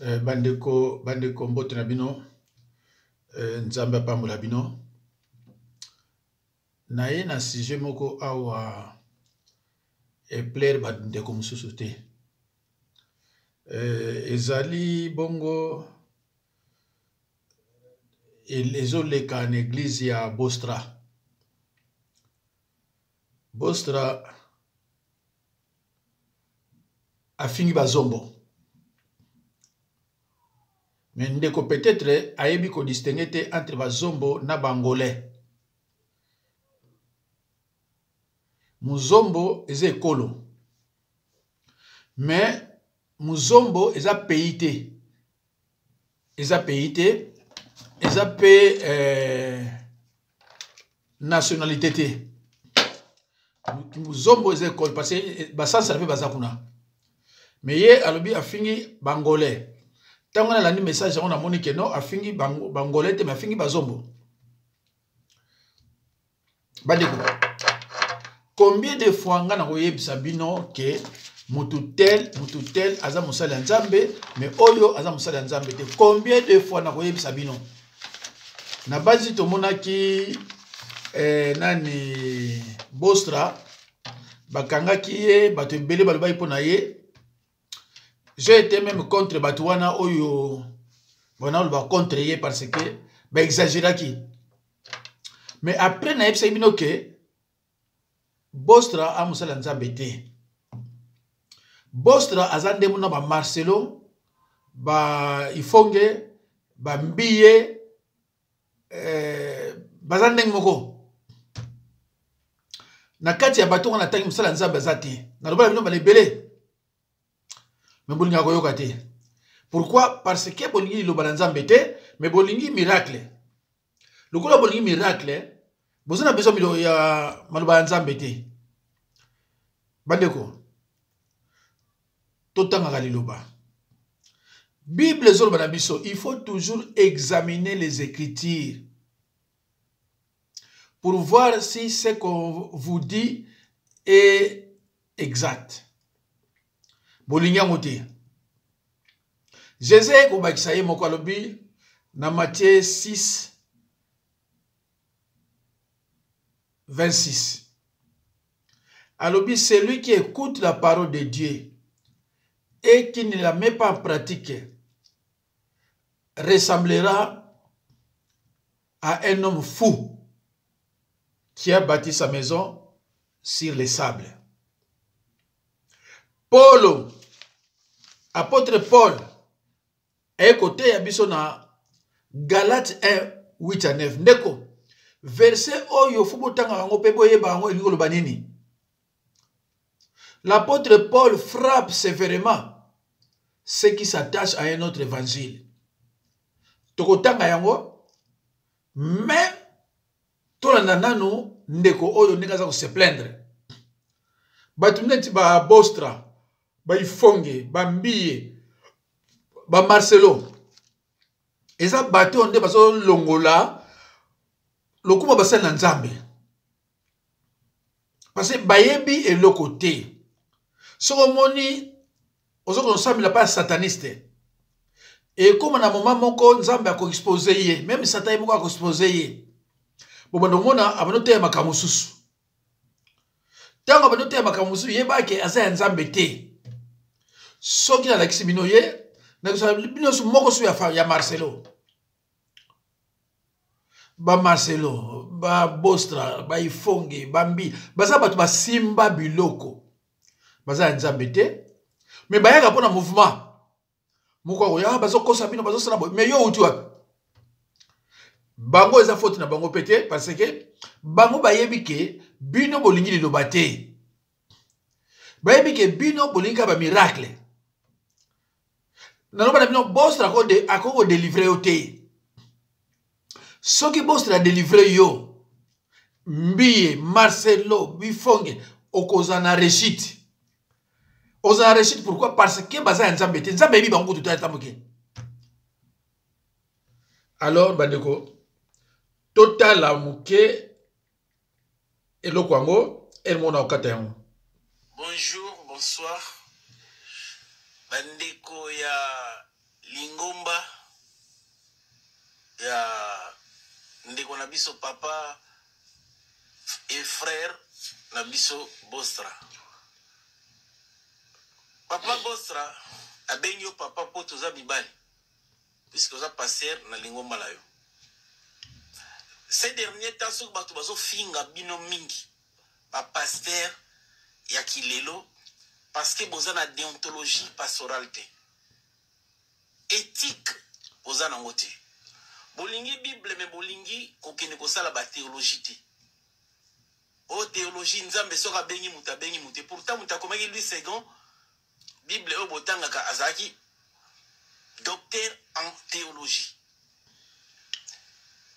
bandeko mbote na bino, nzambe apambola bino. Na ye na sujet moko awa plaire bandeko mosusu te. Ezali bongo ezoleka na église ya Bostra. Bostra afingi bazombo. Mais ndeko peut-être ayebi ko distinguer entre bazombo na bangolais. Muzombo eza ekolo. Mais muzombo eza pays te. Eza pays te. Eza pe nationalité te. Muzombo eza ekolo parce que basansa pe baza kuna. Mais ye alobi afingi bangolais. Tant qu'on a le message, on a moni que non, afingi bangolais te mais afingi bazombo. Badeko. Combien de fois ngana koyeb sabino que mututel aza musala nzambe mais oyo aza musala nzambe te. Combien de fois na koyeb sabino? Na base to monaki nani Bostra bakanga kiye bato ebele balobai pona ye. J'ai été même contre Batouana Oyo. Bon, on va contre ye parce que bah exagéra qui. Mais après na epsa ibino ke Bostra a musala nzambe te. Bostra azande muna ba Marcelo ba Ifonge ba Mbiye bazande moko. Na kati ya bato na tangi musala nzambe azati. Na loba bino ba lebele. Mais bolinga koyoka te. Pourquoi? Parce que bolingi lo banzambe te, mais bolingi miracle. Le kola bolingi miracle, bozana besoin milo ya maloba nzambe te. Bandeko. Totanga galiloba. Bible zolo banabiso, il faut toujours examiner les écritures pour voir si ce qu'on vous dit est exact. Bolinga mote. Jésus kobakisa ye moko alobi na Matthieu 6 26. Alobi celui qui écoute la parole de Dieu et qui ne la met pas en pratique ressemblera à un homme fou qui a bâti sa maison sur les sables. Paul, apôtre Paul, est côté yabiso na Galates 1, 8 à 9. Ndeko, verset oyo fubotanga yango pe boyeba yango elingo loba nini. L'apôtre Paul frappe sévèrement ceux qui s'attachent à un autre évangile. Tokotanga yango, mais tolanda nanu ndeko oyo ndeka se plaindre. Batumneti ba Bostra, ba Ifonge, ba Mbiye, ba Marcelo. Eza bato onde baso longola lokuma basala nzambe. Parce que bayebi eloko te. Soko moni ozoko nsambi la pas sataniste. Et comme na moment moko nzambe ako exposer ye, même satan moko ako exposer ye. Bo bando mona abanote makamususu. Tango abanote makamususu yeba ke asa nzambe te. Soki na lakisi bino ye, na bino su moko su ya Marcelo. Ba Marcelo, ba Bostra, ba Ifonge, ba Mbi, baza batu ba simba biloko. Baza nzambe te. Mais bayaka pona mouvement. Moko ya bazo kosa bino bazo sala mais yo uti wapi? Bango eza faute na bango pété parce que bango bayebi ke bino bolingi liloba te. Bayebi ke bino bolingi ba miracle. Naloba na bino Bostra ako délivrer yo te. Soki Bostra délivrer yo, Mbiye, Marcelo, Bifonge, okozana réussite. Ozana réussite pourquoi? Parce que baza nzambe te. Nzambe yebi bango tout à tamoke. Alors bandeko, total la muke eloko yango elmona okata yango. Bonjour, bonsoir. Bandeko ya ya ndeko na biso papa et frère na biso Bostra. Papa Bostra abengi yo papa po toza bibali puisque oza passer na lingomba na yo. Ces derniers temps soki bato bazo finga bino mingi ba pasteur ya kilelo parce que boza na déontologie pastorale te. Éthique boza nango te. Bolingi Bible me bolingi kokende kosala ba théologie te. O théologie nzambe soka bengi muta bengi mute. Pourtant muta komaki Louis II Bible o botangaka azaki docteur en théologie.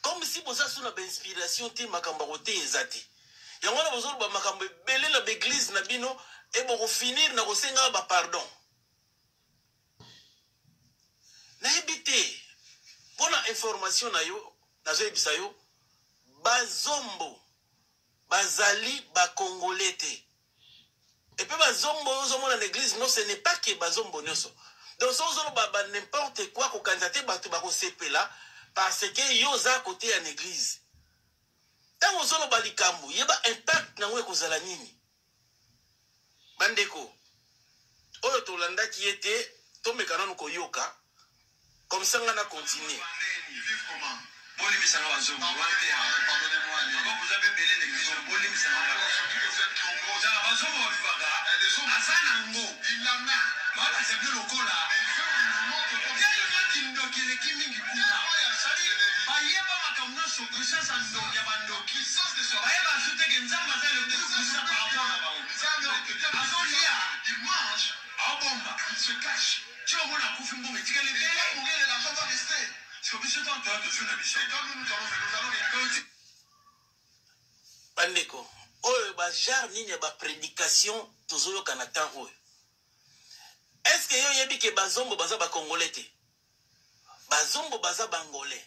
Comme si boza suna ba inspiration te makamba kote ezate. Yango na bozolo ba makambo belé na l'église na bino et boko finir na kosenga ba pardon. Na ebité bona information na yo nazo ebisa yo bazombo bazali ba congolais te. Et puis bazombo ozomona na l'église non ce n'est pas que bazombo nyoso. Donc ça ozolo ba n'importe quoi ko candidater bato ba ko sepela parce que yo za côté en église. Tant ozolo ba likambo yeba impact na ngwe kozala nini. Bandeko oyo tolanda ki ete tomekana nuko yoka comme ça on a continué. Pardonnez-moi, vous avez belé l'église. Il se cache. Tu vois, la couffe, mais tu gagnes les l'argent va rester. C'est comme si tu as de jouer la mission. Et quand nous allons Bandeko, oyo ba jar nini ba prédication tozoyo kanatan oyo. Est-ce que yo yebi ke bazombo baza ba congolais te? Bazombo baza bangolais.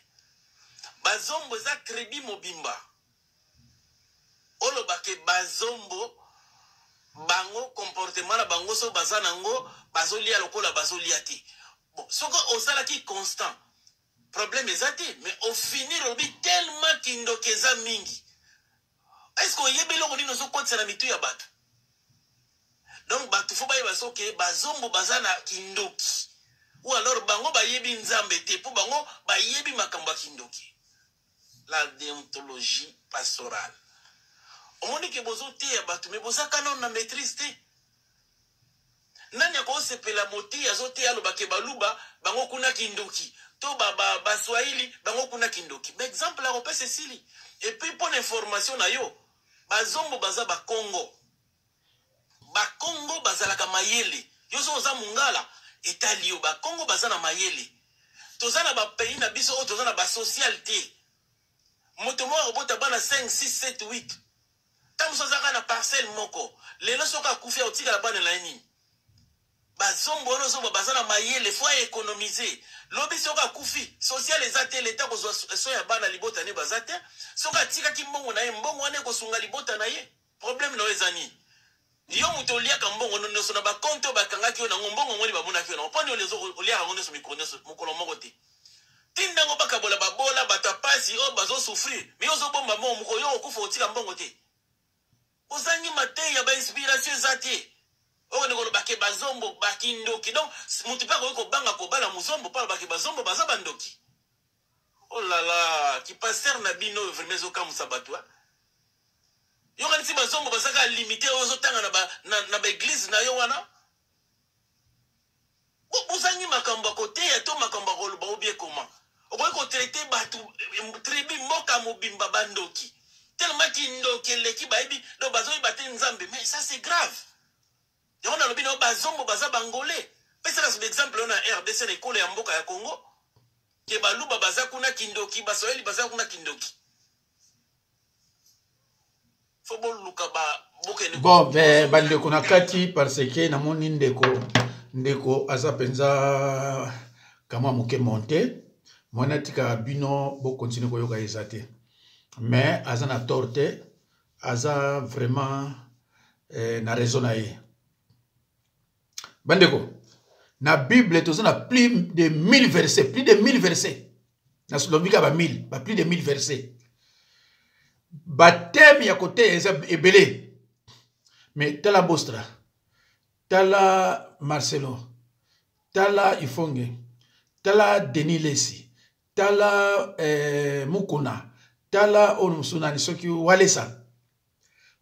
Bazombo za tribu mobimba. Olo ba ke bazombo bango comportement na bango so baza nango bazolia lokola bazolia te. Bon, soko osala ki constant. Problème ezate, mais au finir obi tellement kindokeza mingi. Est-ce qu'on y a belong ni nozo kote na mitu ya bato? Donc bato faut ba soke bazombo bazana kindoki. Ou alors bango ba yebi nzambe te pour bango ba yebi makamba kindoki. La déontologie pastorale. On dit que bozo te ya bato mais boza kanon na maîtrise te. Nani ko sepela moti azote ya loba ke baluba bango kuna kindoki. To ba Swahili bango kuna kindoki. Mais exemple la repère Cécilie. Et puis pour l'information na yo bazombo baza ba Congo. Ba Congo bazala ka mayele. Yo so za mungala etalio ba Congo bazana mayele. Tozana ba pays na biso o tozana ba socialité. Moto mo robota bana 5 6 7 8. Tam so zaka na parcelle moko. Lelo soka kufia otika la bana la nini. Bazombo no so bazana mayele faut économiser. Lobi soka kufi social ezate l'état ko so ya bana libota ne bazate. Soka tika ki mbongo na ye mbongo wane ko sunga libota na ye. Problème no ezani. Yo mutolia ka mbongo no so na ba konto ba kanga ki na mbongo ngoni ba mona ki na opani olezo olia ngoni so mikrono so mukolo moko te. Tinda ngo baka bola babola batapasi o bazo souffrir. Mais ozo bomba mo muko yo kufa otika mbongo te. Ozangi mate ya ba inspiration zate. O ne ko bake bazombo bakindoki. Donc mutu pa ko banga ko bala muzombo pa bake bazombo baza bandoki. Oh là là, qui passer na bino vraiment zo kamu sabatwa. Yo kan si bazombo bazaka limité ozo tanga na ba église na yo wana. Ozangi makamba kote ya to makamba ko loba obie comment. Oboy ko traiter batu tribu moka mobimba bandoki. Tellement kindoki leki baibi do bazoyi baté nzambe mais ça c'est grave. Yo na lobino bazombo baza bangolais. Pesa na exemple on a RDC na école ya mboka ya Congo. Ke baluba baza kuna kindoki basoeli baza kuna kindoki. Fobo luka ba boke ne. Bon, bandeko na kati parce que na moni ndeko aza penza kama moke monte. Mwana tika bino bo continue ko yoka ezate. Mais aza na torte, aza vraiment na raison na ye. Bandeko, na Bible, tu as plus de 1000 versets, plus de 1000 versets. na lobika ba 1000 ba plus de 1000 versets baptême ya côté ebele mais tala Bostra tala Marcelo tala Ifonge tala Denis Lesi tala Mukuna tala Onusunani soki Walesa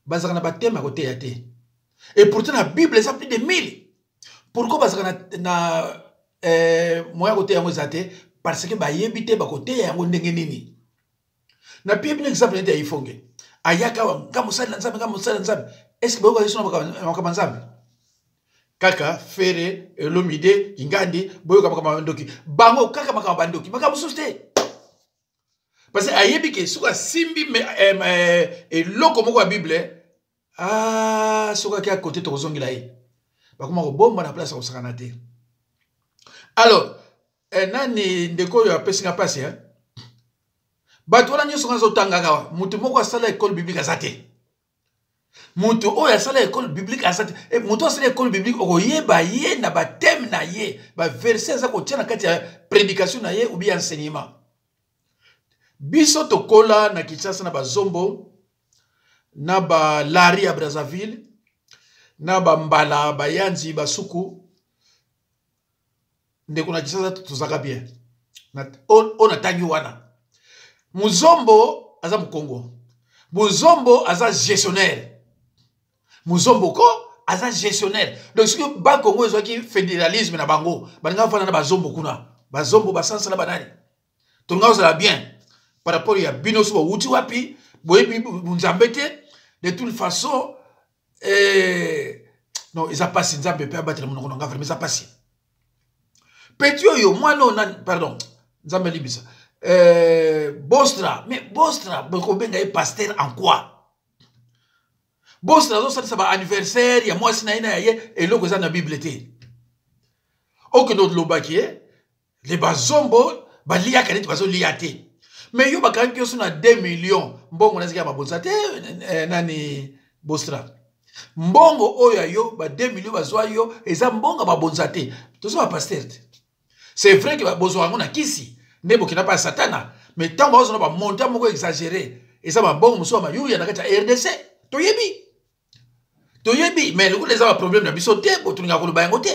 bazaka na baptême à côté ya te et pourtant la Bible ça plus de 1000 pourquoi bazaka na moya côté ya ngozate parce que ba yebite ba côté ya ndenge nini na pie bien exemple nete ya Ifonge ayaka ngamusala nzambe est-ce que boko yesu na makamanzambe kaka fere elomide ingandi boyoka makamandoki bango kaka makamandoki makamususte parce que ayebi ke suka simbi eloko moko ya Bible suka ki à côté to kozongela ye bakoma ko bomba na place ko sakana te alors nani ndeko yo apesinga pasi bato wana nyonso ngazo tangaka mutu moko asala école biblique azate mutu oyo asala école biblique azate mutu asala école biblique okoyeba ye na baptême na ye baverset aza kotia na kati ya prédication na ye ou bien enseignement biso tokola na Kinshasa na bazombo na ba lari ya Brazzaville na ba mbala bayanzi basuku ndeko na Kinshasa tozaka bien on atangi wana Muzombo aza Mukongo. Muzombo aza gestionnaire. Muzombo ko aza gestionnaire. Donc ce que ba Congo ezwaki fédéralisme na bango, baninga fana na bazombo kuna. Bazombo basansa na banani. Tonga ozala bien par rapport ya bino so wuti wapi, boyebi bunzambete de toute façon non, ils a passé nzambe pe abattre monoko nga vraiment ça passé. Petit yo moi non pardon, nzambe libisa. Bostra, mais Bostra, Bokobenga est pasteur en quoi? Bostra, ça va anniversaire, il y a moi, sinaïna, et l'autre, ça na Bible. Ok, notre lobaki, les bazombo, balia kanet, bazo liate. Mais yo, bakan qui sont à 2 millions, mbongo, n'a-ce qu'il y a ma bonsate, nani, Bostra. Mbongo, oya yo, ba 2 millions, bazo yo, et ça mbongo, ba bonsate. Tout ça va pasteur. C'est vrai que ba bozo a kisi. Nebo qui n'a pas satana mais tant que on a monté à moko exagéré et ça va bon monsieur ma yuya na kati RDC toyebi mais le coup les a problème na biso te bo tuninga ko ba ngote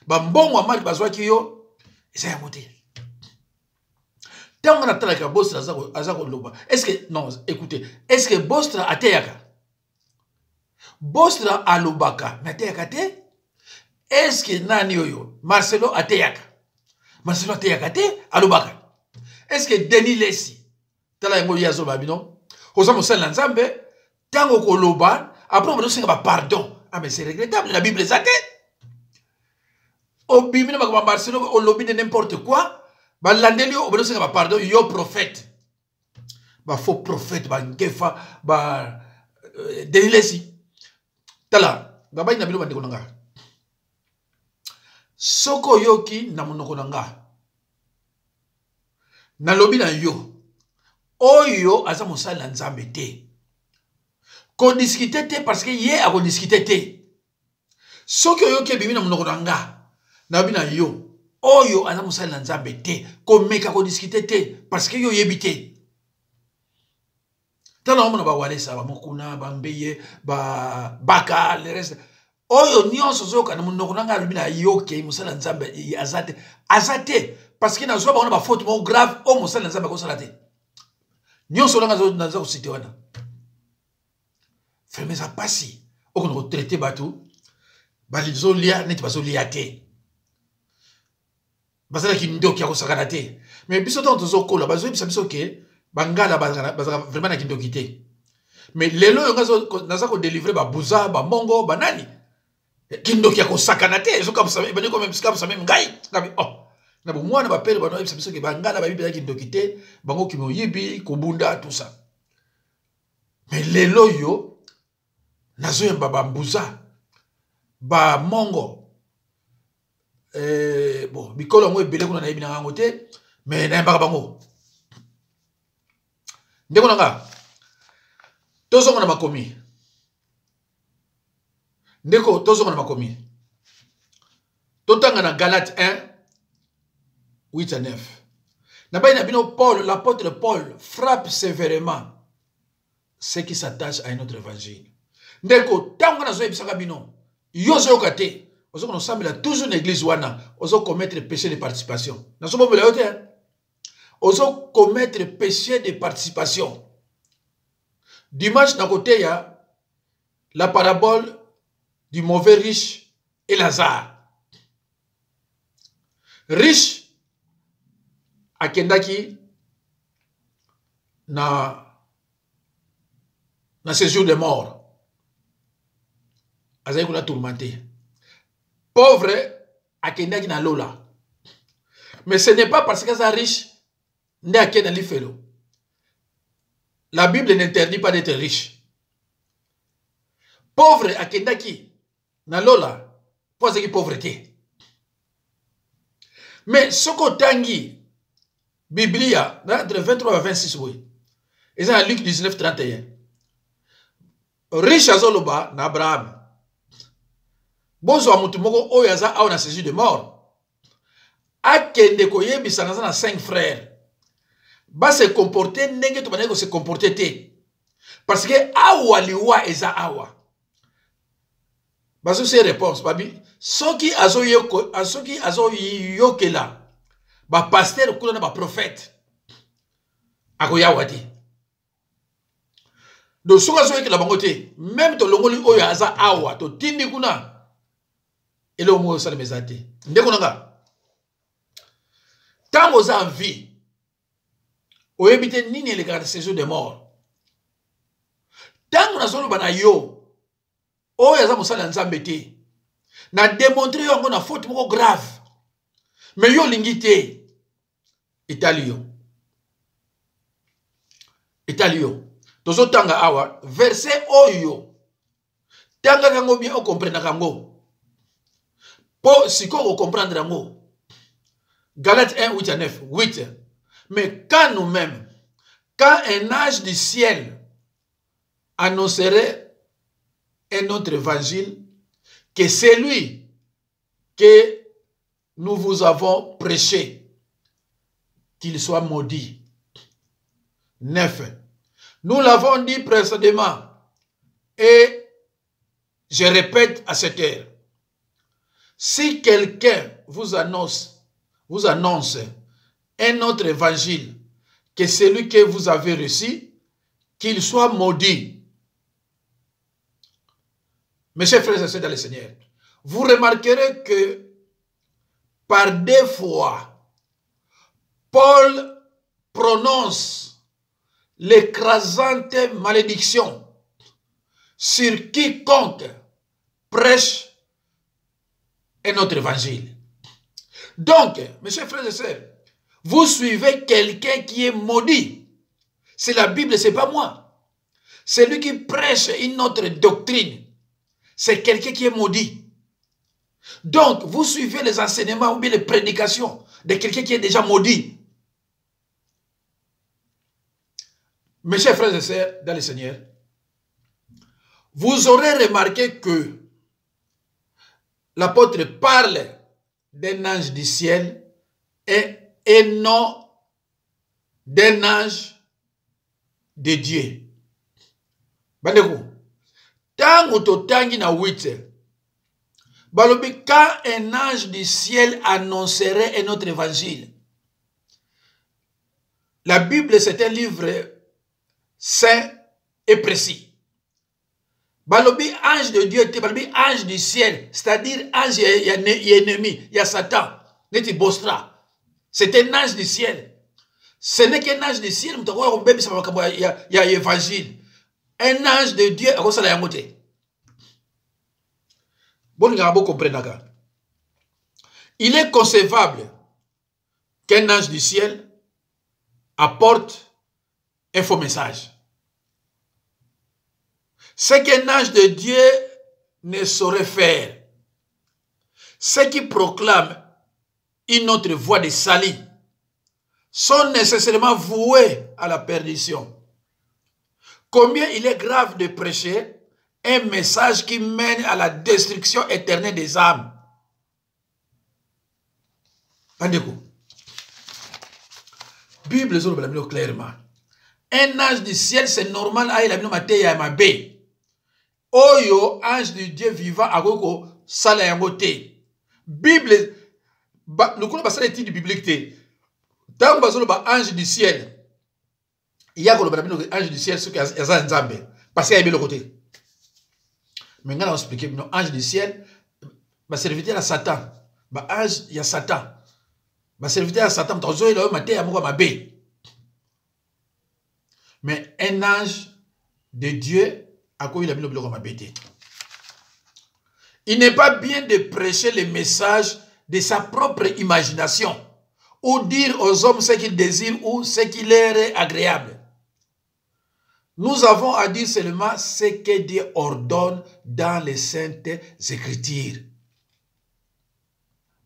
ba mbongo amali bazwa ki yo ça ya ngote tant on a tala ka Bostra azako loba est-ce que non écoutez est-ce que Bostra ateyaka Bostra alobaka na ateyaka te est-ce que nani yoyo Marcelo ateyaka Marcelo ateyaka te alobaka est-ce que Denis Lesi tala yango yazo babino oza mosala nzambe tango koloba après on doit ba pardon mais c'est regrettable la Bible zate obimi na ba Marcelo on lobi de n'importe quoi ba landeli on doit ba pardon yo prophète ba faux prophète ba ngefa ba Denis Lesi tala ba ba ina bilo bandeko nanga soko yoki na monoko nanga na lobi na yo oyo aza mosala nzambe te ko discuter te parce que ye a ko discuter te soki oyo ke bimi na monoko nga na lobi na yo oyo aza mosala nzambe te ko meka ko discuter te parce que yo yebite tala omona ba Walesa ba Mokuna ba Mbeye ba Baka le reste oyo nyonso zoka na monoko nga lobi na yo ke mosala nzambe azate parce que na zo ba on ba faute mo grave o mosala nzambe ko sala te nyonso nga zo na zo cité wana fermez ça passi o ko traiter bato ba lizo lia net bazo lia te basala ki ndoki ya ko sakana te mais biso to zo kola bazo biso ke bangala bazaka vraiment na kindoki te mais lelo yo ngazo naza ko délivrer ba buza ba mongo ba nani kindoki ya ko sakana te zo comme ça ba ni comme ça même ngai ngabi oh na bo mwana ba pele ba no biso ke bangala ba bibi kindoki te bango ki mo yibi ko bunda tout ça mais lelo yo nazo yamba ba mbuza ba mongo bon bikolo mo ebele kuna na yebi na ngo te mais na yamba bango ndeko nanga tozongo na makomi ndeko tozongo na makomi totanga na Galate 1 8 à 9 Paul, l'apôtre Paul frappe sévèrement ceux qui s'attachent à un autre évangile. Ndeko, tant qu'on a zoé bisaka bino, yozo kate, ozo qu'on semble toujours une église wana, ozo commettre péché de participation. N'a pas me l'autre. Ozo commettre péché de participation. Dimanche, d'un côté, il y a la parabole du mauvais riche et Lazare. Riche, à Kendaki, na séjour de mort. Azaï qu'on a tourmenté. Pauvre, à Kendaki na Lola. Mais ce n'est pas parce que ça riche, n'est à Kendali Felo. La Bible n'interdit pas d'être riche. Pauvre à Kendaki, na Lola, pour ce qui est pauvreté. Mais ce qu'on tangi, Biblia, entre 23 et 26, oui. Et ça, Luc 19, 31. Riche azoloba na Abraham. Bozo amutumoko oyaza a na séjour de mort. Akende koye bisanaza na 5 frères. Ba se comporter nenge to baneko se comporter te. Parce que awa liwa eza awa. Baso se réponse babi soki azo yokela ba pasteur kuna na ba prophète akoya wati. Donc soki azo yokela bango te même to longoli oyo aza awa to tindi kuna ele omo sala mezate. Ndeko nanga tango za en vie oyebite nini le garde séjour de mort. Tango na solo bana yo oyo aza mosala nzambe te na démontrer yango na faute moko grave mais yo lingi te etali yo tozo tanga awa verset oyo tanga kango bien o comprendre kango po siko ko comprendre yango Galates 1 8 à 9 8 mais quand nous-mêmes quand un ange du ciel annoncerait un autre évangile que celui que nous vous avons prêché, qu'il soit maudit. 9. Nous l'avons dit précédemment et je répète à cette heure. Si quelqu'un vous annonce un autre évangile que celui que vous avez reçu, qu'il soit maudit. Mes chers frères et sœurs dans le Seigneur, vous remarquerez que par 2 fois, Paul prononce l'écrasante malédiction sur quiconque prêche un autre évangile. Donc, mes chers frères et sœurs, vous suivez quelqu'un qui est maudit. C'est la Bible, ce n'est pas moi. C'est lui qui prêche une autre doctrine. C'est quelqu'un qui est maudit. Donc, vous suivez les enseignements ou bien les prédications de quelqu'un qui est déjà maudit. Mes chers frères et sœurs dans le Seigneur, vous aurez remarqué que l'apôtre parle d'un ange du ciel et non d'un ange de Dieu. Bandeko. Tango to tangi na 8. Balobi, quand un ange du ciel annoncerait un autre évangile. La Bible, c'est un livre saint et précis. Balobi, ange de Dieu, balobi, ange du ciel, c'est-à-dire ange, il y a ennemi, il y a Satan, neti bostra. C'est un ange du ciel. Ce n'est qu'un ange du ciel, il y a évangile. Un ange de Dieu, il est concevable qu'un ange du ciel apporte un faux message. Ce qu'un ange de Dieu ne saurait faire, ceux qui proclament une autre voie de salut sont nécessairement voués à la perdition. Combien il est grave de prêcher un message qui mène à la destruction éternelle des âmes. Bible est clairement. Un ange du ciel, c'est normal, il a mis ma tête à ma baie. Oyo, ange de Dieu vivant, à Goko, sala yangote. Bible, le coup de la étude biblique, tant que ange du ciel, il y a un ange du ciel, ce qui est un Nzambe, parce qu'il y a le côté. Maintenant, on va expliquer, ange du ciel, ma serviteur à Satan, ma ange, il y a Satan. Ma serviteur à Satan, il a ma tête à ma baie. Mais un ange de Dieu, à quoi il a mis le bloc à bêter. Il n'est pas bien de prêcher le message de sa propre imagination ou dire aux hommes ce qu'ils désirent ou ce qui leur est agréable. Nous avons à dire seulement ce que Dieu ordonne dans les saintes écritures.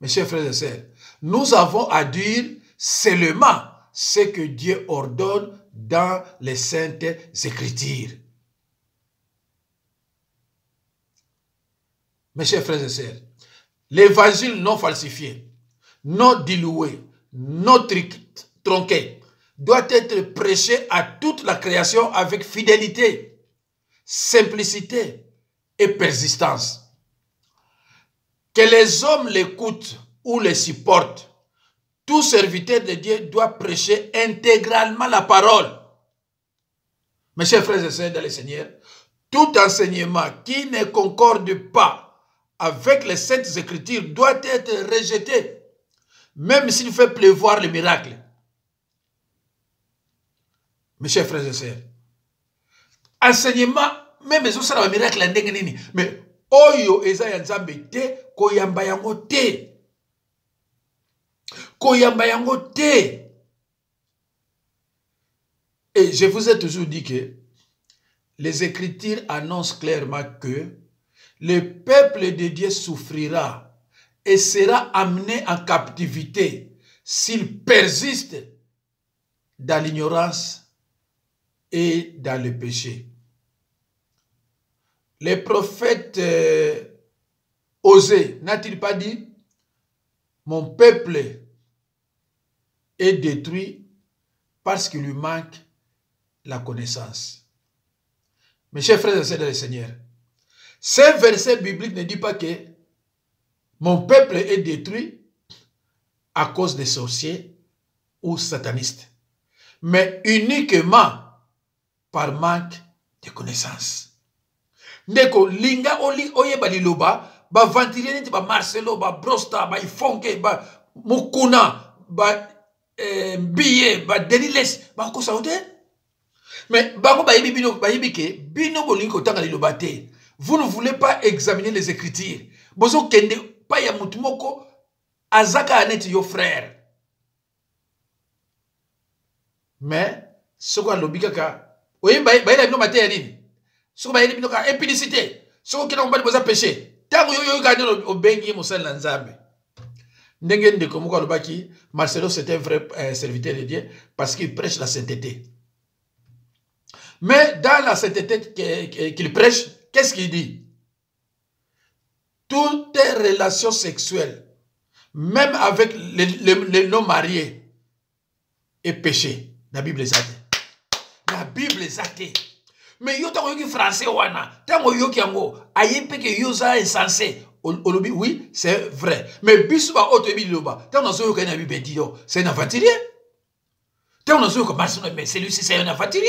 Mes chers frères et sœurs, nous avons à dire seulement ce que Dieu ordonne dans les saintes écritures. Mes chers frères et sœurs, l'évangile non falsifié, non dilué, non tronqué, doit être prêché à toute la création avec fidélité, simplicité et persistance. Que les hommes l'écoutent ou les supportent, tout serviteur de Dieu doit prêcher intégralement la parole. Mes chers frères et sœurs dans le Seigneur, tout enseignement qui ne concorde pas avec les saintes écritures doit être rejeté, même s'il fait pleuvoir le miracle. Mes chers frères et sœurs, enseignement, même si on a un miracle, mais oyo eza ya Nzambe te, koyamba yango te. Koyamba yango te. Et je vous ai toujours dit que les Écritures annoncent clairement que le peuple de Dieu souffrira et sera amené en captivité s'il persiste dans l'ignorance et dans le péché. Le prophète Osée n'a-t-il pas dit « Mon peuple est détruit parce qu'il lui manque la connaissance ». Mes chers frères et sœurs dans le Seigneur, ce verset biblique ne dit pas que mon peuple est détruit à cause des sorciers ou satanistes, mais uniquement par manque de connaissance. Ndeko linga oyeba liloba ba ventilé neti ba Marcelo ba Brosta ba Ifonke ba Mukuna ba Biye ba Deniles ba ko saote. Mais bango ba yibi bino ba yibi ke bino bolingo tanga liloba te. Vous ne voulez pas examiner les Écritures. Bozo kende pa ya mutumoko azaka aneti yo frère. Mais ce qu'on lobika ka oye ba ila bino maté nini. Ce qu'on ba ila bino ka impudicité. Ce qu'on kena mbali boza péché. Tango yo gagné au bengi mosal na Nzambe. Ndenge ndeko moko lobaki Marcelo c'était un vrai serviteur de Dieu parce qu'il prêche la sainteté. Mais dans la sainteté qu'il prêche, qu'est-ce qu'il dit? Toutes relations sexuelles, même avec les non-mariés, est péché. La Bible est athée. La Bible est athée. Mais yo tango yoki français wana, tango yoki yango, ayempe ke yoza insensé. Oui, c'est vrai. Mais bisouba otobi loba, tango nazo yoka na Bible dit yo, c'est un aventurier. Tango nazo yoka Marcelo, mais celui-ci c'est un aventurier.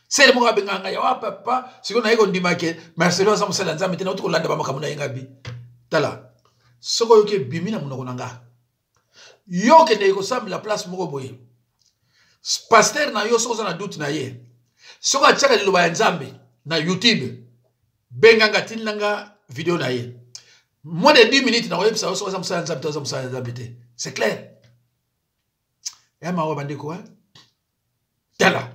C'est le mot abenganga ya papa, si on a eu dimake, Marcelo sa musala nzambe tena utuko landa ba makamuna yengabi. Tala. Soko yoke bimina munoko nanga. Yoke ne ko sam la place moko boye. Pasteur na yo soko na doute na ye. Soko achaka liloba ya nzambe na YouTube. Benganga tinanga vidéo na ye. Moins de 10 minutes na web sa soko sa musala nzambe toza musala nzambe te. C'est clair. Ya mawa bandeko hein. Tala.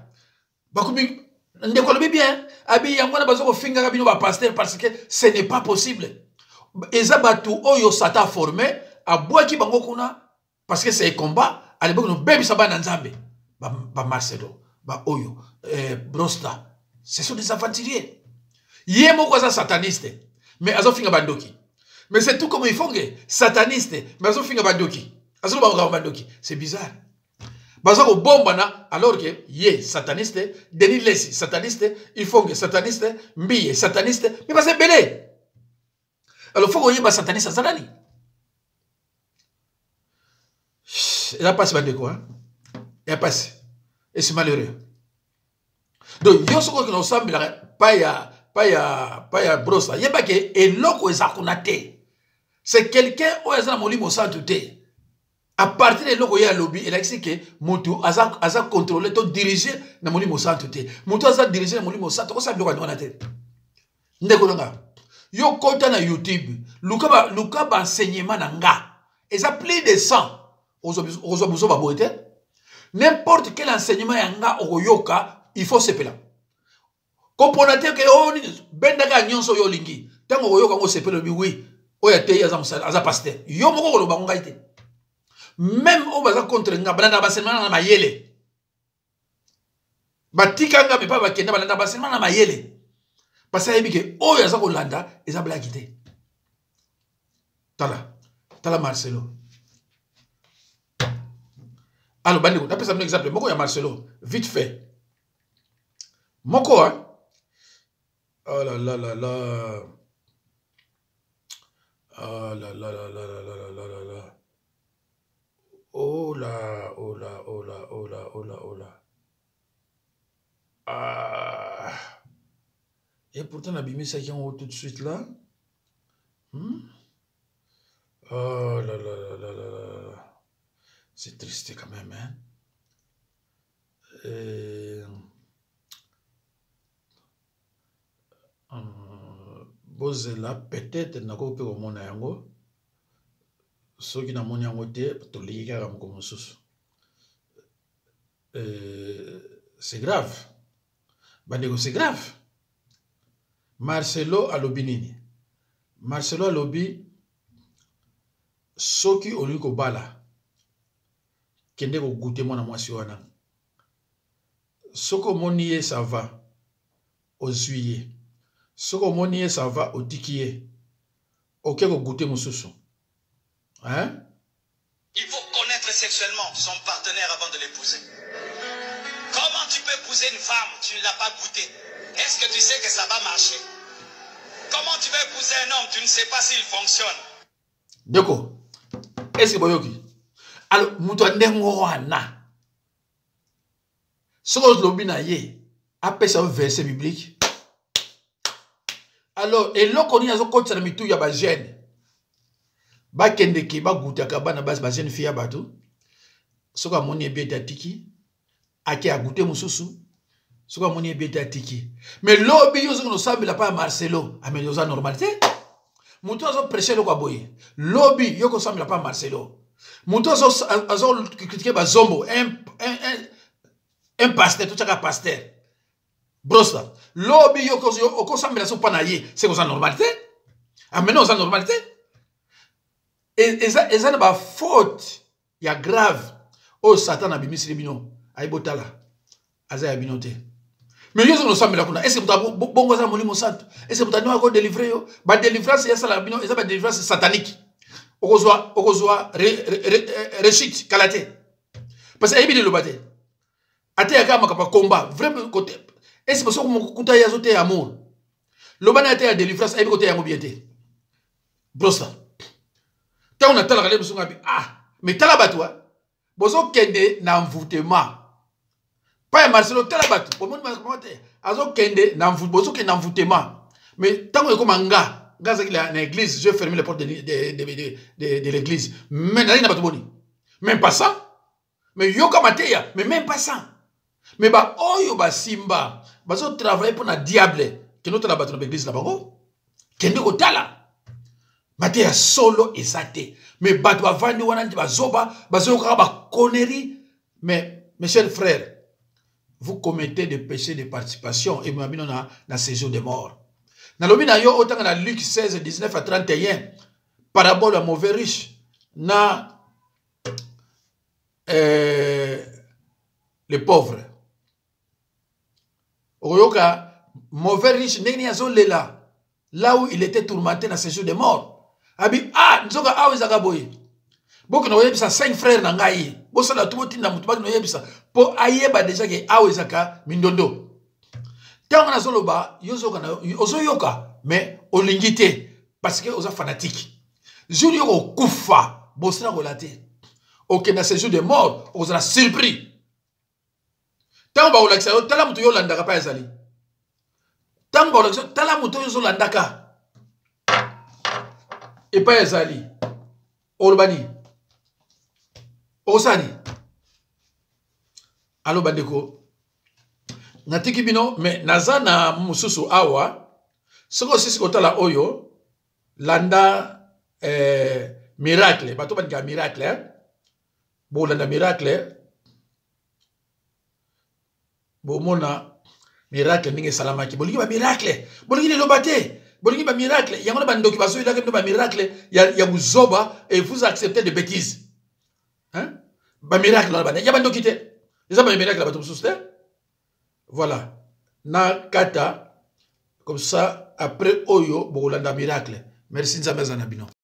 Bakumi ndekolobi bien abi yangwana bazoko finga kabino ba pasteur parce que ce n'est pas possible. Eza batu oyo sata formé abwaki bango kuna parce que c'est un combat à l'époque no baby sabana nzambe ba Marcelo ba oyo Brosta, ce sont des aventuriers. Yemo kwa za sataniste mais azo finga bandoki. Mais c'est tout comme ils font sataniste mais azo finga bandoki. Azo ba bandoki, c'est bizarre. Bazako bombana alors que yé sataniste, Denis Lessi sataniste, Ifonge sataniste, Mbiye sataniste, mais pas c'est belé. Alors faut qu'on y ait sataniste satani. Il a passé de quoi? Il a passé. Et c'est malheureux. Donc yo soko que nous sommes pas ya brosa. Il y a pas que et loko ezakunate. C'est quelqu'un où est-ce que molimo santé. À partir de loko ya lobby, il a dit que mutu aza contrôler to diriger na molimo santé. Mutu aza diriger na molimo santé. Ko sabi loko na te. Ndeko nga. Yo kota na YouTube, luka ba enseignement na nga. Eza plus de 100. Ozo ba boite. N'importe quel enseignement ya nga oyoka, il faut se pela. Comprenez que on bendaga nyonso yo lingi. Tango oyoka ngo se pela oui. Oya te aza pasteur. Yo moko ko lo bango ngaite. Même au baza contre nga balanda basenana na mayele. Batika nga mepa bakenda balanda basenana na mayele. Parce que yebi oyo aza ko landa eza blaki te. Tala Marcelo. Alors bandi on appelle un exemple moko ya Marcelo vite fait. Moko hein. Oh là là là là. Oh là là là là là là là là là. Oh là, oh là, oh là, oh là, oh là, oh là. Ah. Et pourtant, on a abîmé ça qui en haut tout de suite là. Oh là là là là là là. C'est triste quand même, hein. Bozela peut-être nako pe komona yango. Soki na moni yango te to lika ka moko mosusu. C'est grave. Bandeko c'est grave. Marcelo alobi nini? Marcelo alobi soki oliko bala kende ko goûter mona mwasi wana. Soko moni ye ça va ozuye. Soko moni ye ça va otikiye. OK ko goûter mosusu. Hein? Il faut connaître sexuellement son partenaire avant de l'épouser. Comment tu peux épouser une femme, tu ne l'as pas goûté? Est-ce que tu sais que ça va marcher? Comment tu peux épouser un homme, tu ne sais pas s'il fonctionne? D'accord. Est-ce que boyoki? Alors, muto ndengo wana. Soko lobi na ye, appelle ça un verset biblique. Alors, et l'on y a zo kotsa na mitu ya ba jeune. Ba kende ki ba gutaka bana basi ba jeune fille ya bato. Soka moni ebeta tiki. Ake a goûté mususu. Soka moni ebeta tiki. Mais lobi yo zo no sabila pa Marcelo. A mais yo za normalité. Mutu azo prêcher le kwa boye. Lobi yo ko sabila pa Marcelo. Mutu azo critiquer ba zombo un pasteur tout ça pasteur. Brosta. Lobi yo ko sabila so pa na ye. C'est ko za normalité. A mais non za normalité. Et ça n'a pas faute. Il y a grave. Oh, Satan a bimi bino. Aïbotala. Aza binote. Mais yo nous sommes là. Est-ce que vous avez bon goza molimo santo? Est-ce que vous avez encore délivré yo? Ba délivrance ya sala bino, eza ba délivrance satanique. Okozwa rechit kalate. Parce que ebidi lo bate. Ate ya kama kapa combat, vraiment côté. Est-ce que vous kuta ya zote amour? Lo bana ate ya délivrance ebi côté ya mobiété. Brosta. Quand on a talé mais talabatwa, bozo kende na envoûtement. Pas Marcelo talabat, azo kende na bozo kende na envoûtement. Mais tant que comme anga, gaza qui la l'église, je ferme les portes de l'église. Mais n'a pas boni. Même pas ça. Mais yo kamateya, mais même pas ça. Mais ba oyo ba simba, bazo travailler pour na diable, que notre talabat dans l'église là bango. Kende ko tala. Matéa solo et saté. Mais bato avandi wana ndi bazoba, bazoka ba connerie. Mais mes chers frères, vous commettez des péchés de participation et nous na na séjour de mort. Na lobi na yo autant na Luc 16 19 à 31 parabole à mauvais riche na les pauvres. Oyoka mauvais riche neni azolela là où il était tourmenté na séjour de mort. Abi nzoka awe zaka boye. bokende koyebisa 5 frères na ngai bosala to botinda motu bakende koyebisa mpo ayeba deja ke awa ezaka mindondo ntango nazoloba ozoyoka mais olingi te parce que oza fanatique jour yo kokufa bosala kola te okenda ce jour de mort okozala surpris ntango bakolakisa yo tala moto yo olandaka mpa ezali ntango bakolakisa yo tala moto oyo ozolandaka epai ezali oloba nini okosala nini aloba ndeko natiki bino me naza na mosusu awa soki osisi kotala oyo landa miracle bato bandika miracle bolanda miracle bomona miracle ndenge esalamaki bolingi bamiracle bolingi liloba te bolingi bamiracle yango na bandoki bazoyelaka bino bamiracle ya buzoba et vous acceptez de bêtises bamiracle wana bana ya bandoki te eza bamiracle ya bato mosusu te voilà na kata comme ça après oyo bokolanda miracle merci nzambe aza na bino